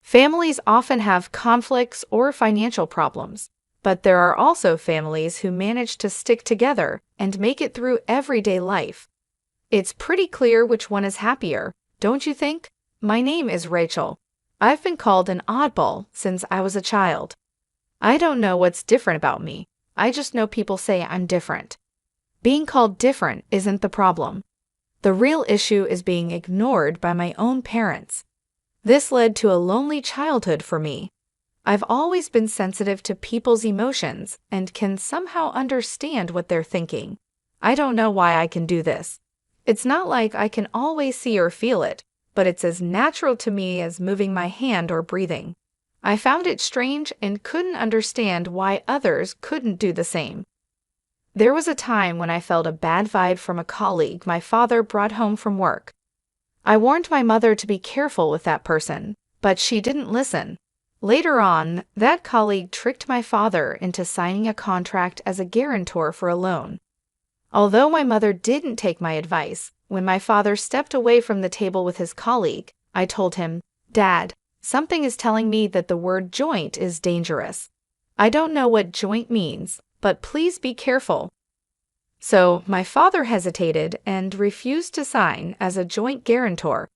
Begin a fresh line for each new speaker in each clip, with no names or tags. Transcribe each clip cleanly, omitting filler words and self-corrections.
Families often have conflicts or financial problems, but there are also families who manage to stick together and make it through everyday life. It's pretty clear which one is happier, don't you think? My name is Rachel. I've been called an oddball since I was a child. I don't know what's different about me. I just know people say I'm different. Being called different isn't the problem. The real issue is being ignored by my own parents. This led to a lonely childhood for me. I've always been sensitive to people's emotions and can somehow understand what they're thinking. I don't know why I can do this. It's not like I can always see or feel it, but it's as natural to me as moving my hand or breathing. I found it strange and couldn't understand why others couldn't do the same. There was a time when I felt a bad vibe from a colleague my father brought home from work. I warned my mother to be careful with that person, but she didn't listen. Later on, that colleague tricked my father into signing a contract as a guarantor for a loan. Although my mother didn't take my advice, when my father stepped away from the table with his colleague, I told him, "Dad, something is telling me that the word joint is dangerous. I don't know what joint means, but please be careful." So my father hesitated and refused to sign as a joint guarantor.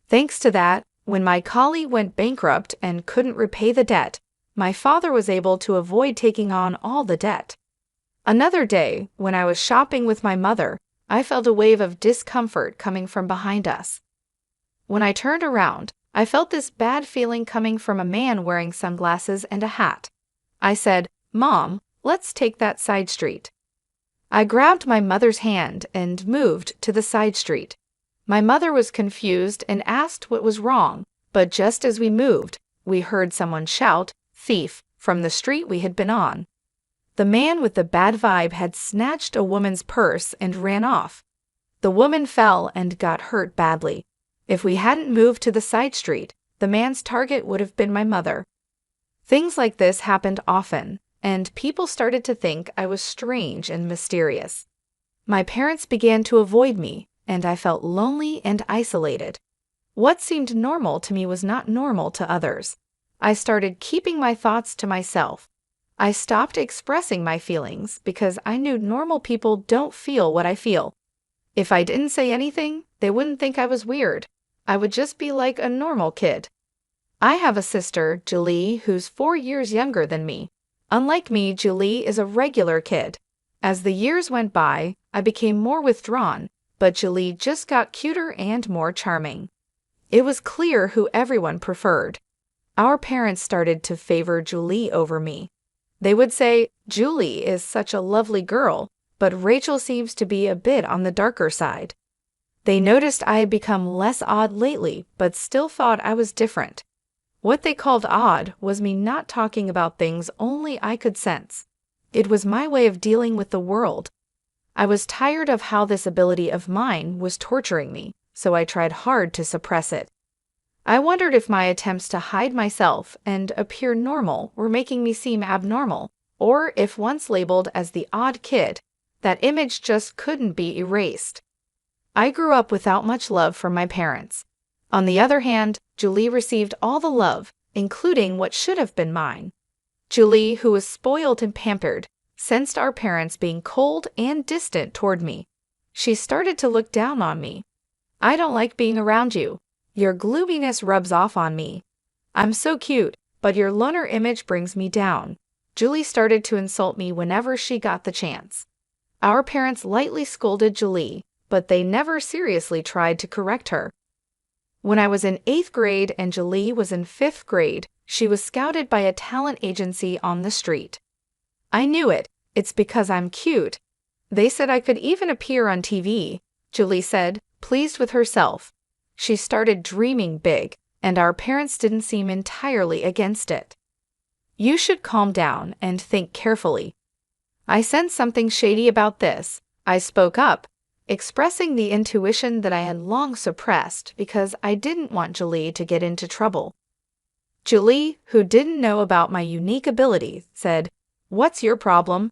Thanks to that, when my colleague went bankrupt and couldn't repay the debt, my father was able to avoid taking on all the debt. Another day, when I was shopping with my mother, I felt a wave of discomfort coming from behind us. When I turned around, I felt this bad feeling coming from a man wearing sunglasses and a hat. I said, "Mom, let's take that side street." I grabbed my mother's hand and moved to the side street. My mother was confused and asked what was wrong, but just as we moved, we heard someone shout, "Thief," from the street we had been on. The man with the bad vibe had snatched a woman's purse and ran off. The woman fell and got hurt badly. If we hadn't moved to the side street, the man's target would have been my mother. Things like this happened often, and people started to think I was strange and mysterious. My parents began to avoid me, and I felt lonely and isolated. What seemed normal to me was not normal to others. I started keeping my thoughts to myself. I stopped expressing my feelings because I knew normal people don't feel what I feel. If I didn't say anything, they wouldn't think I was weird. I would just be like a normal kid. I have a sister, Julie, who's 4 years younger than me. Unlike me, Julie is a regular kid. As the years went by, I became more withdrawn, but Julie just got cuter and more charming. It was clear who everyone preferred. Our parents started to favor Julie over me. They would say, "Julie is such a lovely girl, but Rachel seems to be a bit on the darker side." They noticed I had become less odd lately, but still thought I was different. What they called odd was me not talking about things only I could sense. It was my way of dealing with the world. I was tired of how this ability of mine was torturing me, so I tried hard to suppress it. I wondered if my attempts to hide myself and appear normal were making me seem abnormal, or if once labeled as the odd kid, that image just couldn't be erased. I grew up without much love from my parents. On the other hand, Julie received all the love, including what should have been mine. Julie, who was spoiled and pampered, sensed our parents being cold and distant toward me. She started to look down on me. "I don't like being around you. Your gloominess rubs off on me. I'm so cute, but your loner image brings me down." Julie started to insult me whenever she got the chance. Our parents lightly scolded Julie, but they never seriously tried to correct her. When I was in 8th grade and Julie was in 5th grade, she was scouted by a talent agency on the street. I knew it. It's because I'm cute. They said I could even appear on TV, Julie said, pleased with herself. She started dreaming big, and our parents didn't seem entirely against it. "You should calm down and think carefully." I sensed something shady about this. I spoke up, expressing the intuition that I had long suppressed because I didn't want Julie to get into trouble. Julie, who didn't know about my unique ability, said, "What's your problem?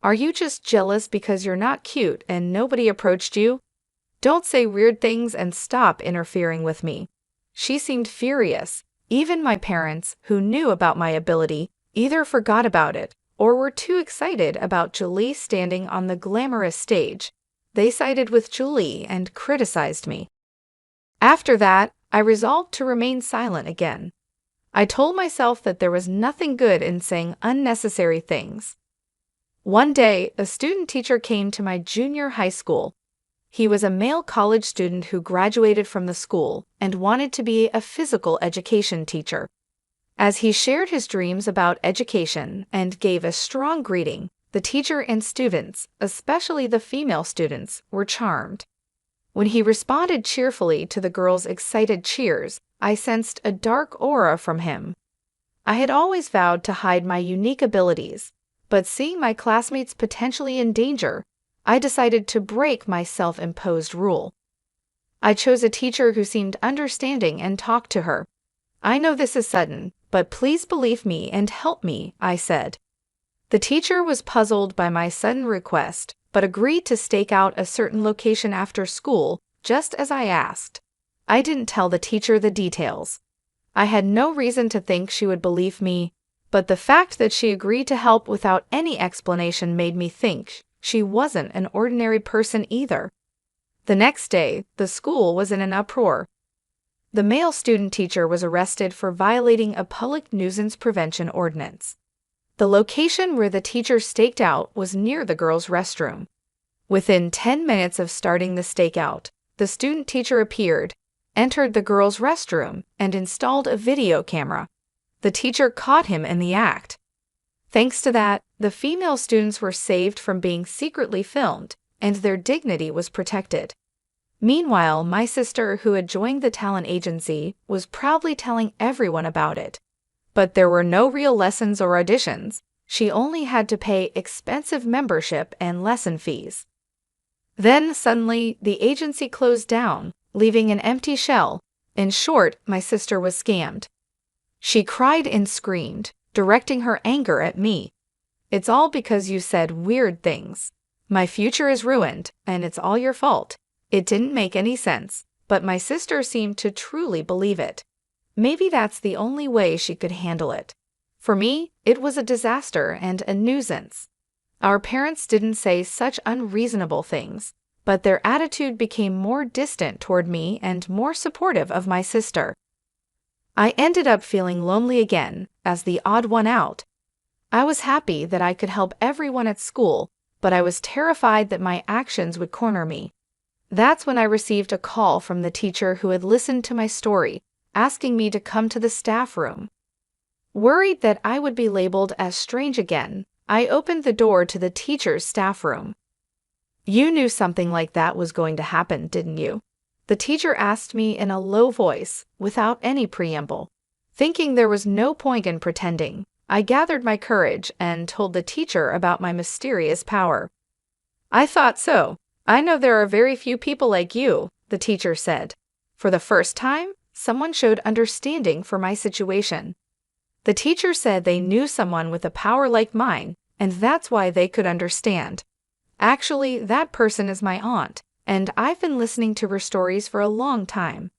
Are you just jealous because you're not cute and nobody approached you? Don't say weird things and stop interfering with me." She seemed furious, Even my parents, who knew about my ability, either forgot about it or were too excited about Julie standing on the glamorous stage. They sided with Julie and criticized me. After that, I resolved to remain silent again. I told myself that there was nothing good in saying unnecessary things. One day, a student teacher came to my junior high school. He was a male college student who graduated from the school and wanted to be a physical education teacher. As he shared his dreams about education and gave a strong greeting, the teacher and students, especially the female students, were charmed. When he responded cheerfully to the girls' excited cheers, I sensed a dark aura from him. I had always vowed to hide my unique abilities, but seeing my classmates potentially in danger, I decided to break my self-imposed rule. I chose a teacher who seemed understanding and talked to her. "I know this is sudden, but please believe me and help me," I said. The teacher was puzzled by my sudden request, but agreed to stake out a certain location after school, just as I asked. I didn't tell the teacher the details. I had no reason to think she would believe me, but the fact that she agreed to help without any explanation made me think she wasn't an ordinary person either. The next day, the school was in an uproar. The male student teacher was arrested for violating a public nuisance prevention ordinance. The location where the teacher staked out was near the girls' restroom. Within 10 minutes of starting the stakeout, the student teacher appeared, entered the girls' restroom, and installed a video camera. The teacher caught him in the act. Thanks to that, the female students were saved from being secretly filmed, and their dignity was protected. Meanwhile, my sister, who had joined the talent agency, was proudly telling everyone about it. But there were no real lessons or auditions. She only had to pay expensive membership and lesson fees. Then, suddenly, the agency closed down, leaving an empty shell. In short, my sister was scammed. She cried and screamed, directing her anger at me. "It's all because you said weird things. My future is ruined, and it's all your fault." It didn't make any sense, but my sister seemed to truly believe it. Maybe that's the only way she could handle it. For me, it was a disaster and a nuisance. Our parents didn't say such unreasonable things, but their attitude became more distant toward me and more supportive of my sister. I ended up feeling lonely again, as the odd one out. I was happy that I could help everyone at school, but I was terrified that my actions would corner me. That's when I received a call from the teacher who had listened to my story, asking me to come to the staff room. Worried that I would be labeled as strange again, I opened the door to the teacher's staff room. "You knew something like that was going to happen, didn't you?" The teacher asked me in a low voice, without any preamble. Thinking there was no point in pretending, I gathered my courage and told the teacher about my mysterious power. "I thought so. I know there are very few people like you," the teacher said. For the first time, someone showed understanding for my situation. The teacher said they knew someone with a power like mine, and that's why they could understand. Actually, that person is my aunt, and I've been listening to her stories for a long time.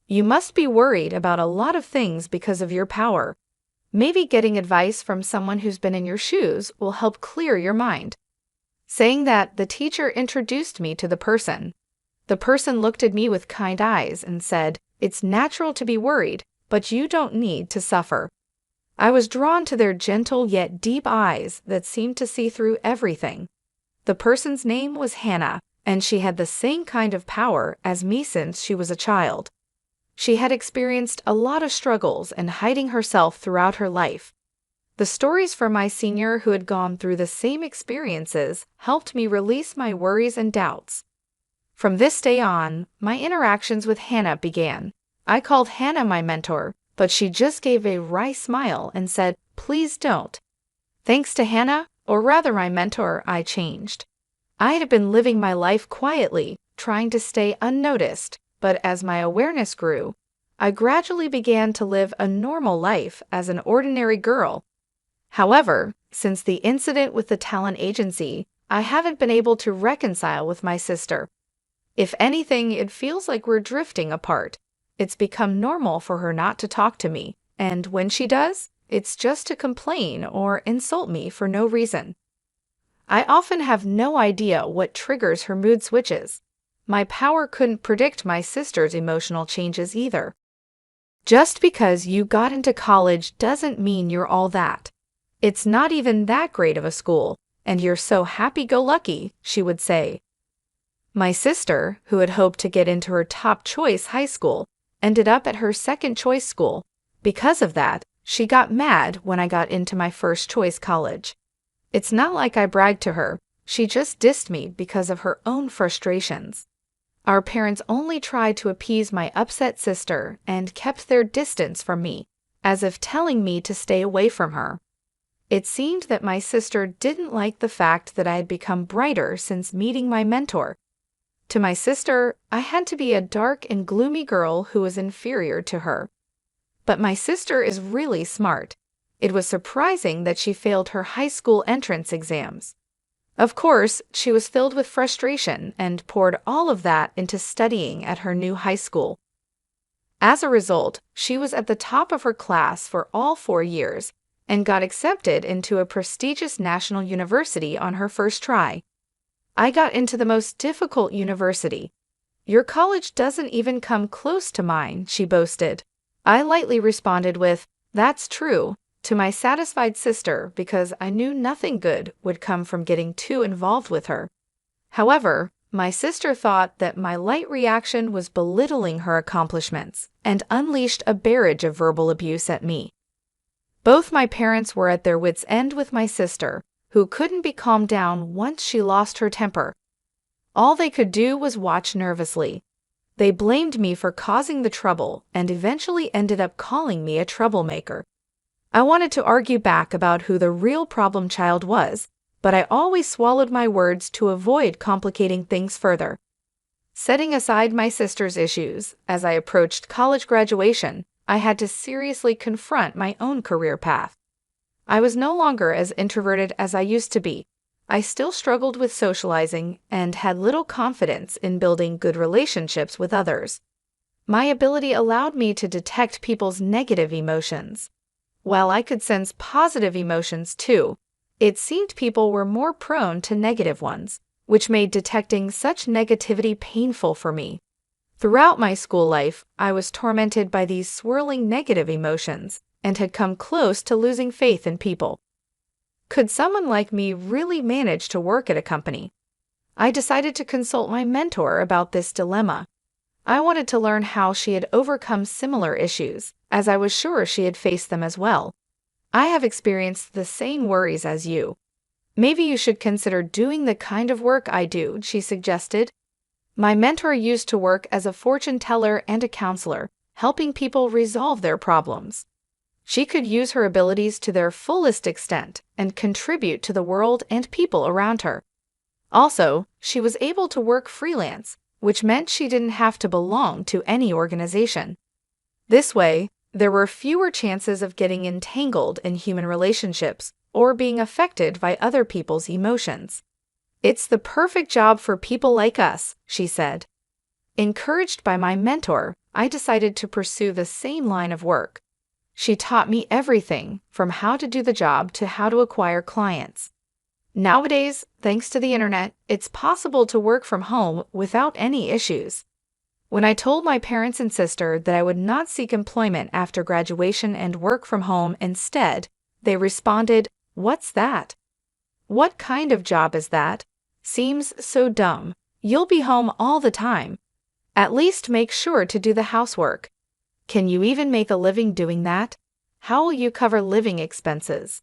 You must be worried about a lot of things because of your power. Maybe getting advice from someone who's been in your shoes will help clear your mind. Saying that, the teacher introduced me to the person. The person looked at me with kind eyes and said, "It's natural to be worried, but you don't need to suffer." I was drawn to their gentle yet deep eyes that seemed to see through everything. The person's name was Hannah, and she had the same kind of power as me since she was a child. She had experienced a lot of struggles and hiding herself throughout her life. The stories from my senior who had gone through the same experiences helped me release my worries and doubts. From this day on, my interactions with Hannah began. I called Hannah my mentor, but she just gave a wry smile and said, "Please don't." Thanks to Hannah, or rather my mentor, I changed. I had been living my life quietly, trying to stay unnoticed, but as my awareness grew, I gradually began to live a normal life as an ordinary girl. However, since the incident with the talent agency, I haven't been able to reconcile with my sister. If anything, it feels like we're drifting apart. it's become normal for her not to talk to me, and when she does, it's just to complain or insult me for no reason. I often have no idea what triggers her mood switches. My power couldn't predict my sister's emotional changes either. Just because you got into college doesn't mean you're all that. It's not even that great of a school, and you're so happy-go-lucky, she would say. My sister, who had hoped to get into her top-choice high school, ended up at her second-choice school. Because of that, she got mad when I got into my first-choice college. It's not like I bragged to her, she just dissed me because of her own frustrations. Our parents only tried to appease my upset sister and kept their distance from me, as if telling me to stay away from her. It seemed that my sister didn't like the fact that I had become brighter since meeting my mentor. To my sister, I had to be a dark and gloomy girl who was inferior to her. But my sister is really smart. It was surprising that she failed her high school entrance exams. Of course, she was filled with frustration and poured all of that into studying at her new high school. As a result, she was at the top of her class for all 4 years and got accepted into a prestigious national university on her first try. I got into the most difficult university. Your college doesn't even come close to mine, she boasted. I lightly responded with, "That's true," to my satisfied sister because I knew nothing good would come from getting too involved with her. However, my sister thought that my light reaction was belittling her accomplishments and unleashed a barrage of verbal abuse at me. Both my parents were at their wits' end with my sister, who couldn't be calmed down once she lost her temper. All they could do was watch nervously. They blamed me for causing the trouble and eventually ended up calling me a troublemaker. I wanted to argue back about who the real problem child was, but I always swallowed my words to avoid complicating things further. Setting aside my sister's issues, as I approached college graduation, I had to seriously confront my own career path. I was no longer as introverted as I used to be. I still struggled with socializing and had little confidence in building good relationships with others. My ability allowed me to detect people's negative emotions. While I could sense positive emotions too, it seemed people were more prone to negative ones, which made detecting such negativity painful for me. Throughout my school life, I was tormented by these swirling negative emotions and had come close to losing faith in people. Could someone like me really manage to work at a company? I decided to consult my mentor about this dilemma. I wanted to learn how she had overcome similar issues, as I was sure she had faced them as well. I have experienced the same worries as you. Maybe you should consider doing the kind of work I do, she suggested. My mentor used to work as a fortune teller and a counselor, helping people resolve their problems. She could use her abilities to their fullest extent and contribute to the world and people around her. Also, she was able to work freelance, which meant she didn't have to belong to any organization. This way, there were fewer chances of getting entangled in human relationships or being affected by other people's emotions. "It's the perfect job for people like us," she said. Encouraged by my mentor, I decided to pursue the same line of work. She taught me everything from how to do the job to how to acquire clients. Nowadays, thanks to the internet, it's possible to work from home without any issues. When I told my parents and sister that I would not seek employment after graduation and work from home instead, they responded, "What's that? What kind of job is that? Seems so dumb. You'll be home all the time. At least make sure to do the housework. Can you even make a living doing that? How will you cover living expenses?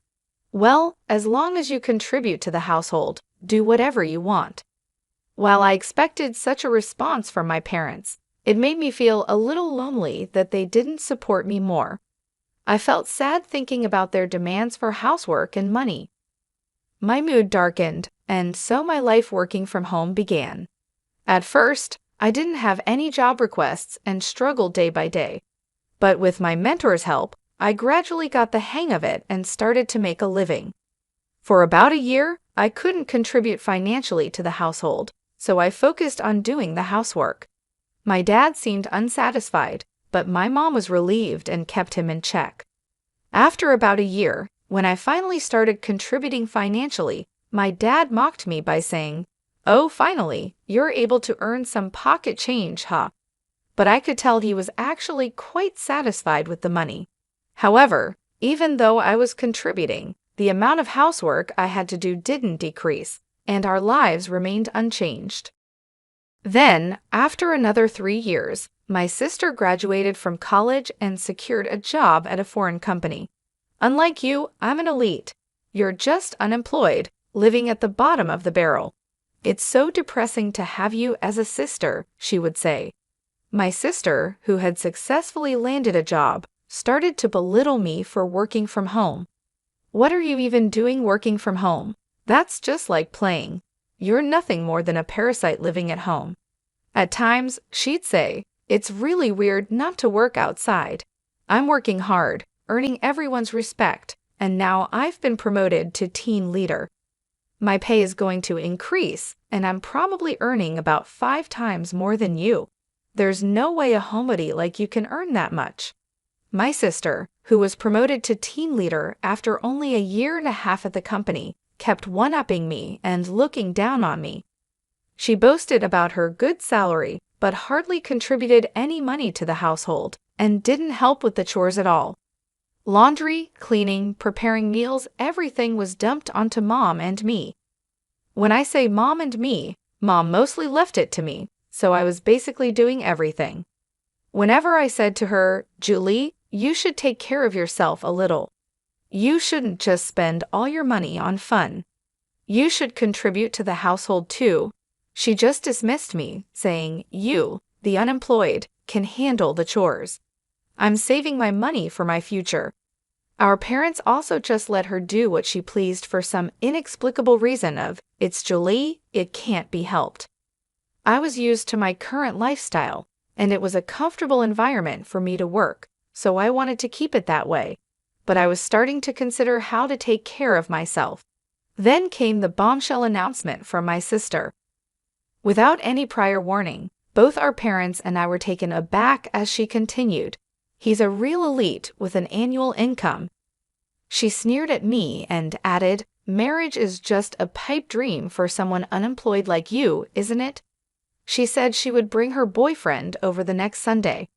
Well, as long as you contribute to the household, do whatever you want." While I expected such a response from my parents, it made me feel a little lonely that they didn't support me more. I felt sad thinking about their demands for housework and money. My mood darkened, and so my life working from home began. At first, I didn't have any job requests and struggled day by day. But with my mentor's help, I gradually got the hang of it and started to make a living. For about a year, I couldn't contribute financially to the household, so I focused on doing the housework. My dad seemed unsatisfied, but my mom was relieved and kept him in check. After about a year, when I finally started contributing financially, my dad mocked me by saying, "Oh, finally, you're able to earn some pocket change, huh?" But I could tell he was actually quite satisfied with the money. However, even though I was contributing, the amount of housework I had to do didn't decrease, and our lives remained unchanged. Then, after another 3 years, my sister graduated from college and secured a job at a foreign company. Unlike you, I'm an elite. You're just unemployed, living at the bottom of the barrel. It's so depressing to have you as a sister, she would say. My sister, who had successfully landed a job, started to belittle me for working from home. "What are you even doing working from home? That's just like playing. You're nothing more than a parasite living at home." At times, she'd say, "It's really weird not to work outside. I'm working hard, earning everyone's respect, and now I've been promoted to team leader. My pay is going to increase, and I'm probably earning about 5 times more than you. There's no way a homebody like you can earn that much." My sister, who was promoted to team leader after only a year and a half at the company, kept one-upping me and looking down on me. She boasted about her good salary, but hardly contributed any money to the household, and didn't help with the chores at all. Laundry, cleaning, preparing meals, everything was dumped onto Mom and me. When I say Mom and me, Mom mostly left it to me, so I was basically doing everything. Whenever I said to her, "Julie, you should take care of yourself a little. You shouldn't just spend all your money on fun. You should contribute to the household too," she just dismissed me, saying, "You, the unemployed, can handle the chores. I'm saving my money for my future." Our parents also just let her do what she pleased for some inexplicable reason of, "It's Julie, it can't be helped." I was used to my current lifestyle, and it was a comfortable environment for me to work, so I wanted to keep it that way. But I was starting to consider how to take care of myself. Then came the bombshell announcement from my sister. Without any prior warning, both our parents and I were taken aback as she continued, "He's a real elite with an annual income." She sneered at me and added, "Marriage is just a pipe dream for someone unemployed like you, isn't it?" She said she would bring her boyfriend over the next Sunday.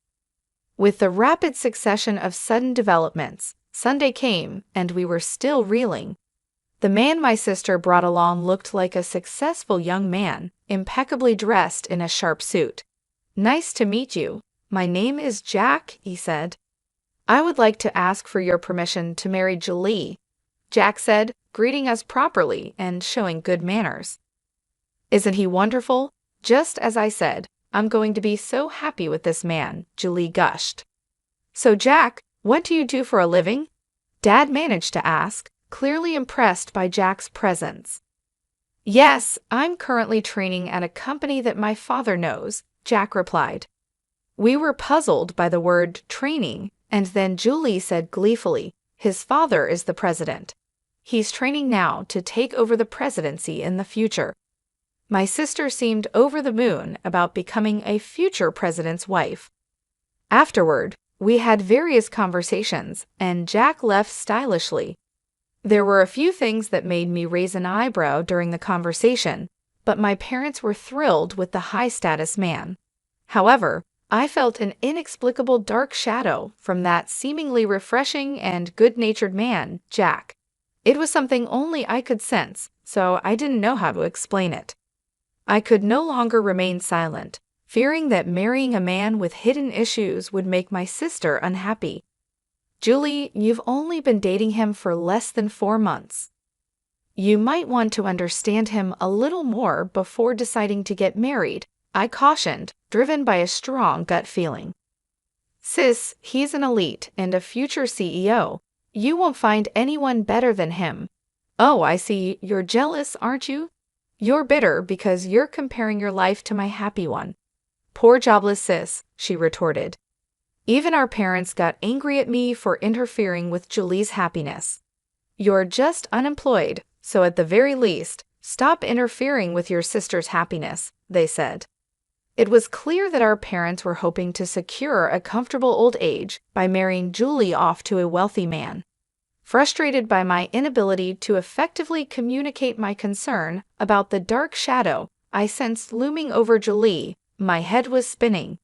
With the rapid succession of sudden developments, Sunday came, and we were still reeling. The man my sister brought along looked like a successful young man, impeccably dressed in a sharp suit. "Nice to meet you. My name is Jack," he said. "I would like to ask for your permission to marry Julie," Jack said, greeting us properly and showing good manners. "Isn't he wonderful? Just as I said, I'm going to be so happy with this man," Julie gushed. "So Jack, what do you do for a living?" Dad managed to ask, clearly impressed by Jack's presence. "Yes, I'm currently training at a company that my father knows," Jack replied. We were puzzled by the word training, and then Julie said gleefully, "His father is the president. He's training now to take over the presidency in the future." My sister seemed over the moon about becoming a future president's wife. Afterward, we had various conversations, and Jack left stylishly. There were a few things that made me raise an eyebrow during the conversation, but my parents were thrilled with the high-status man. However, I felt an inexplicable dark shadow from that seemingly refreshing and good-natured man, Jack. It was something only I could sense, so I didn't know how to explain it. I could no longer remain silent, fearing that marrying a man with hidden issues would make my sister unhappy. "Julie, you've only been dating him for less than 4 months. You might want to understand him a little more before deciding to get married," I cautioned, driven by a strong gut feeling. "Sis, he's an elite and a future CEO. You won't find anyone better than him." "Oh, I see. You're jealous, aren't you? You're bitter because you're comparing your life to my happy one." "Poor jobless sis," she retorted. Even our parents got angry at me for interfering with Julie's happiness. "You're just unemployed, so at the very least, stop interfering with your sister's happiness," they said. It was clear that our parents were hoping to secure a comfortable old age by marrying Julie off to a wealthy man. Frustrated by my inability to effectively communicate my concern about the dark shadow I sensed looming over Julie, my head was spinning.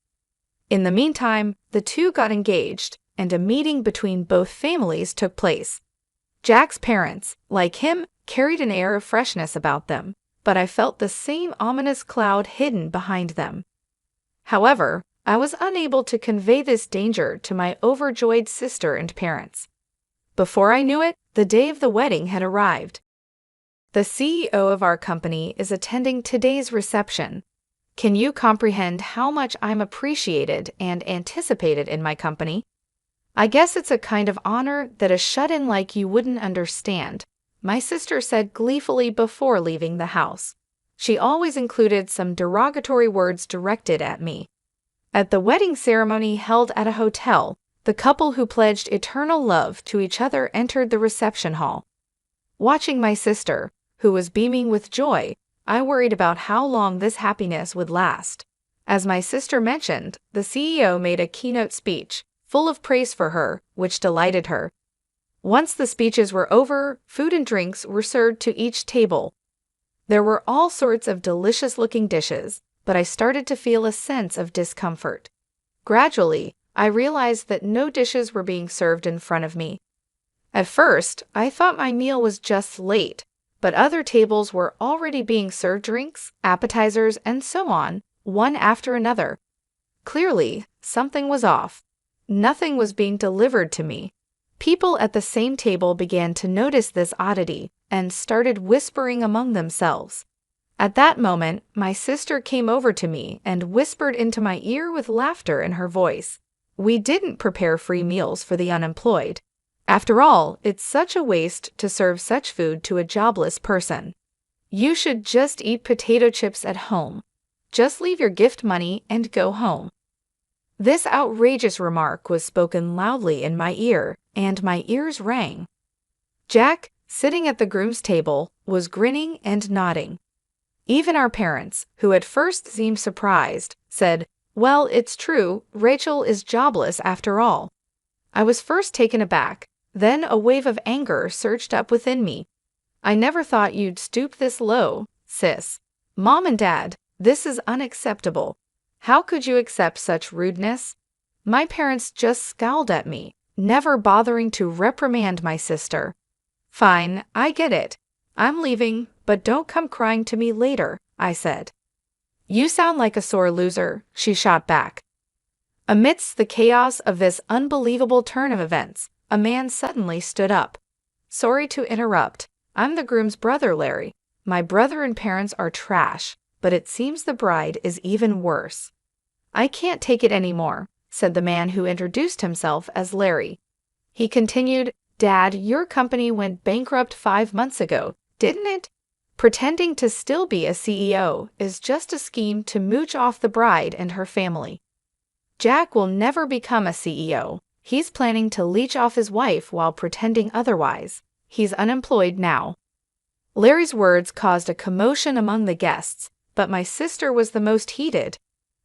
In the meantime, the two got engaged, and a meeting between both families took place. Jack's parents, like him, carried an air of freshness about them, but I felt the same ominous cloud hidden behind them. However, I was unable to convey this danger to my overjoyed sister and parents. Before I knew it, the day of the wedding had arrived. The CEO of our company is attending today's reception. Can you comprehend how much I'm appreciated and anticipated in my company? I guess it's a kind of honor that a shut-in like you wouldn't understand, my sister said gleefully before leaving the house. She always included some derogatory words directed at me. At the wedding ceremony held at a hotel, the couple who pledged eternal love to each other entered the reception hall. Watching my sister, who was beaming with joy, I worried about how long this happiness would last. As my sister mentioned, the CEO made a keynote speech, full of praise for her, which delighted her. Once the speeches were over, food and drinks were served to each table. There were all sorts of delicious-looking dishes, but I started to feel a sense of discomfort. Gradually, I realized that no dishes were being served in front of me. At first, I thought my meal was just late, but other tables were already being served drinks, appetizers, and so on, one after another. Clearly, something was off. Nothing was being delivered to me. People at the same table began to notice this oddity and started whispering among themselves. At that moment, my sister came over to me and whispered into my ear with laughter in her voice. We didn't prepare free meals for the unemployed. After all, it's such a waste to serve such food to a jobless person. You should just eat potato chips at home. Just leave your gift money and go home. This outrageous remark was spoken loudly in my ear, and my ears rang. Jack, sitting at the groom's table, was grinning and nodding. Even our parents, who at first seemed surprised, said, "Well, it's true, Rachel is jobless after all." I was first taken aback, then a wave of anger surged up within me. "I never thought you'd stoop this low, sis. Mom and Dad, this is unacceptable. How could you accept such rudeness?" My parents just scowled at me, never bothering to reprimand my sister. "Fine, I get it. I'm leaving, but don't come crying to me later," I said. "You sound like a sore loser," she shot back. Amidst the chaos of this unbelievable turn of events, a man suddenly stood up. "Sorry to interrupt. I'm the groom's brother, Larry. My brother and parents are trash, but it seems the bride is even worse." "I can't take it anymore," said the man who introduced himself as Larry. He continued, "Dad, your company went bankrupt 5 months ago, didn't it? Pretending to still be a CEO is just a scheme to mooch off the bride and her family. Jack will never become a CEO. He's planning to leech off his wife while pretending otherwise. He's unemployed now." Larry's words caused a commotion among the guests, but my sister was the most heated.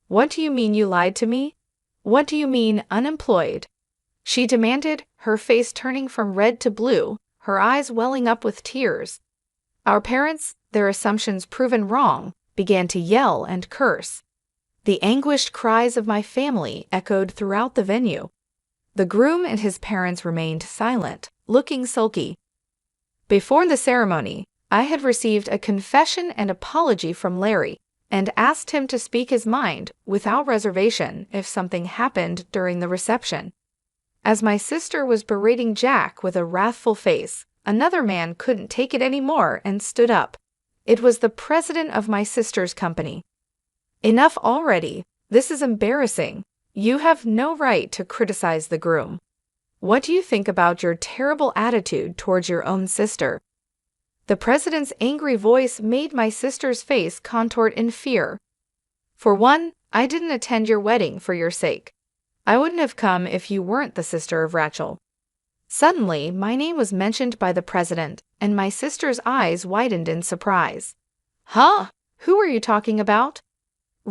"What do you mean you lied to me? What do you mean unemployed?" she demanded, her face turning from red to blue, her eyes welling up with tears. Our parents, their assumptions proven wrong, began to yell and curse. The anguished cries of my family echoed throughout the venue. The groom and his parents remained silent, looking sulky. Before the ceremony, I had received a confession and apology from Larry, and asked him to speak his mind without reservation if something happened during the reception. As my sister was berating Jack with a wrathful face, another man couldn't take it anymore and stood up. It was the president of my sister's company. "Enough already. This is embarrassing. You have no right to criticize the groom. What do you think about your terrible attitude towards your own sister?" The president's angry voice made my sister's face contort in fear. "For one, I didn't attend your wedding for your sake. I wouldn't have come if you weren't the sister of Rachel." Suddenly, my name was mentioned by the president, and my sister's eyes widened in surprise. "Huh? Who are you talking about?"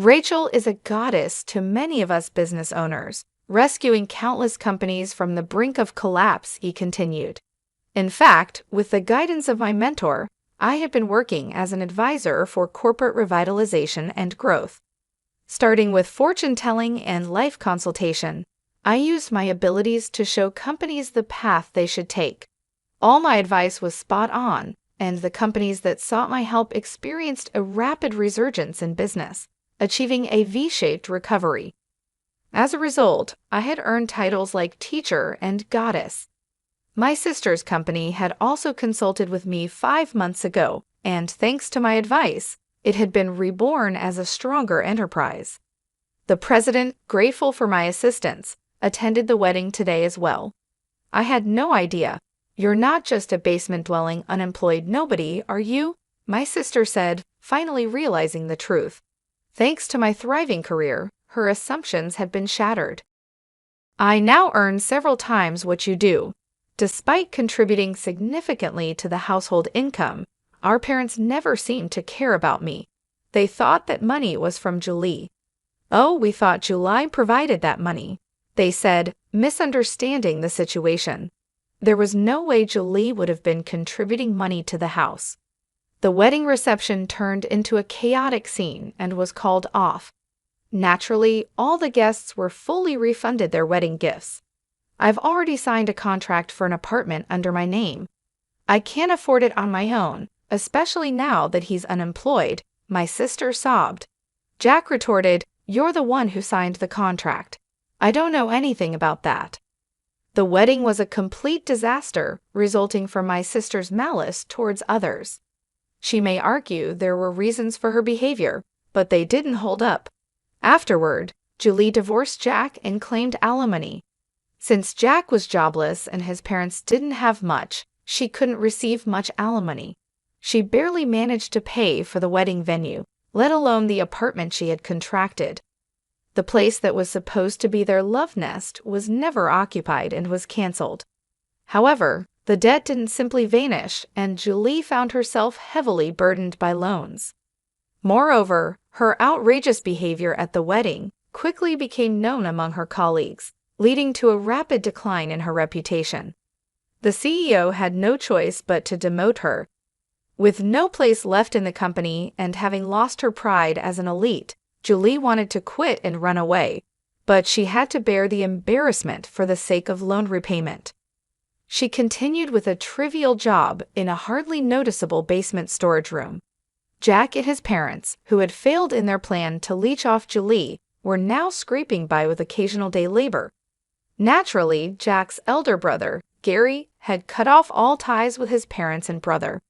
Rachel is a goddess to many of us business owners, rescuing countless companies from the brink of collapse, he continued. In fact, with the guidance of my mentor, I had been working as an advisor for corporate revitalization and growth. Starting with fortune-telling and life consultation, I used my abilities to show companies the path they should take. All my advice was spot on, and the companies that sought my help experienced a rapid resurgence in business, achieving a V-shaped recovery. As a result, I had earned titles like teacher and goddess. My sister's company had also consulted with me 5 months ago, and thanks to my advice, it had been reborn as a stronger enterprise. The president, grateful for my assistance, attended the wedding today as well. I had no idea. You're not just a basement-dwelling, unemployed nobody, are you? My sister said, finally realizing the truth. Thanks to my thriving career, her assumptions had been shattered. I now earn several times what you do. Despite contributing significantly to the household income, our parents never seemed to care about me. They thought that money was from Julie. Oh, we thought Julie provided that money, they said, misunderstanding the situation. There was no way Julie would have been contributing money to the house. The wedding reception turned into a chaotic scene and was called off. Naturally, all the guests were fully refunded their wedding gifts. I've already signed a contract for an apartment under my name. I can't afford it on my own, especially now that he's unemployed, my sister sobbed. Jack retorted, "You're the one who signed the contract. I don't know anything about that." The wedding was a complete disaster, resulting from my sister's malice towards others. She may argue there were reasons for her behavior, but they didn't hold up. Afterward, Julie divorced Jack and claimed alimony. Since Jack was jobless and his parents didn't have much, she couldn't receive much alimony. She barely managed to pay for the wedding venue, let alone the apartment she had contracted. The place that was supposed to be their love nest was never occupied and was canceled. However, the debt didn't simply vanish, and Julie found herself heavily burdened by loans. Moreover, her outrageous behavior at the wedding quickly became known among her colleagues, leading to a rapid decline in her reputation. The CEO had no choice but to demote her. With no place left in the company and having lost her pride as an elite, Julie wanted to quit and run away, but she had to bear the embarrassment for the sake of loan repayment. She continued with a trivial job in a hardly noticeable basement storage room. Jack and his parents, who had failed in their plan to leech off Julie, were now scraping by with occasional day labor. Naturally, Jack's elder brother, Gary, had cut off all ties with his parents and brother.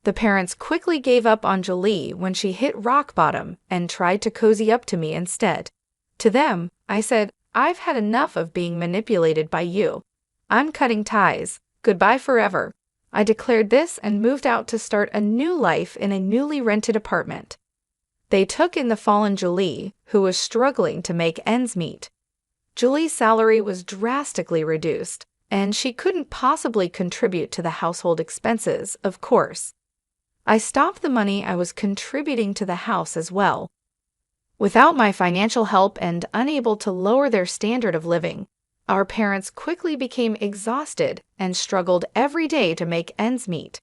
The parents quickly gave up on Julie when she hit rock bottom and tried to cozy up to me instead. To them, I said, "I've had enough of being manipulated by you. I'm cutting ties. Goodbye forever." I declared this and moved out to start a new life in a newly rented apartment. They took in the fallen Julie, who was struggling to make ends meet. Julie's salary was drastically reduced, and she couldn't possibly contribute to the household expenses, of course. I stopped the money I was contributing to the house as well. Without my financial help and unable to lower their standard of living, our parents quickly became exhausted and struggled every day to make ends meet.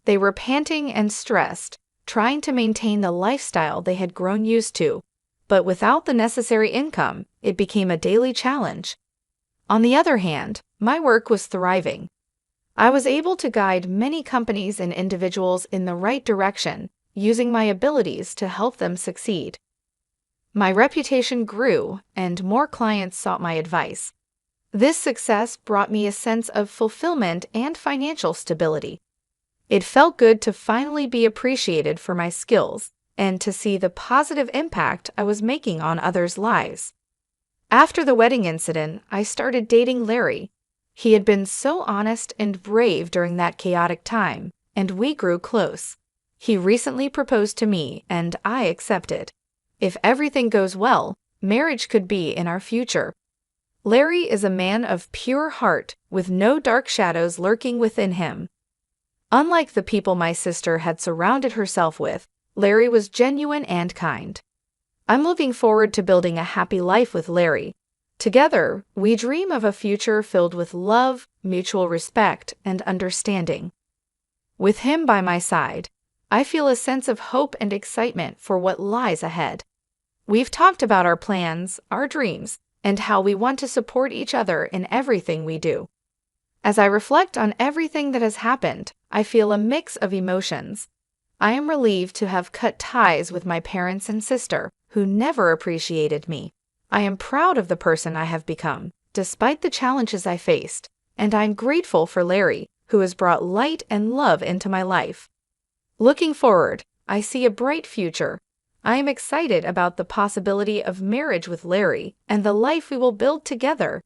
They were panting and stressed, trying to maintain the lifestyle they had grown used to, but without the necessary income, it became a daily challenge. On the other hand, my work was thriving. I was able to guide many companies and individuals in the right direction, using my abilities to help them succeed. My reputation grew, and more clients sought my advice. This success brought me a sense of fulfillment and financial stability. It felt good to finally be appreciated for my skills and to see the positive impact I was making on others' lives. After the wedding incident, I started dating Larry. He had been so honest and brave during that chaotic time, and we grew close. He recently proposed to me, and I accepted. If everything goes well, marriage could be in our future. Larry is a man of pure heart, with no dark shadows lurking within him. Unlike the people my sister had surrounded herself with, Larry was genuine and kind. I'm looking forward to building a happy life with Larry. Together, we dream of a future filled with love, mutual respect, and understanding. With him by my side, I feel a sense of hope and excitement for what lies ahead. We've talked about our plans, our dreams, and how we want to support each other in everything we do. As I reflect on everything that has happened, I feel a mix of emotions. I am relieved to have cut ties with my parents and sister, who never appreciated me. I am proud of the person I have become, despite the challenges I faced, and I'm grateful for Larry, who has brought light and love into my life. Looking forward, I see a bright future. I am excited about the possibility of marriage with Larry and the life we will build together.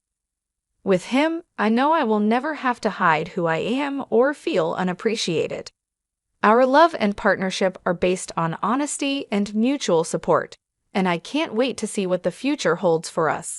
With him, I know I will never have to hide who I am or feel unappreciated. Our love and partnership are based on honesty and mutual support, and I can't wait to see what the future holds for us.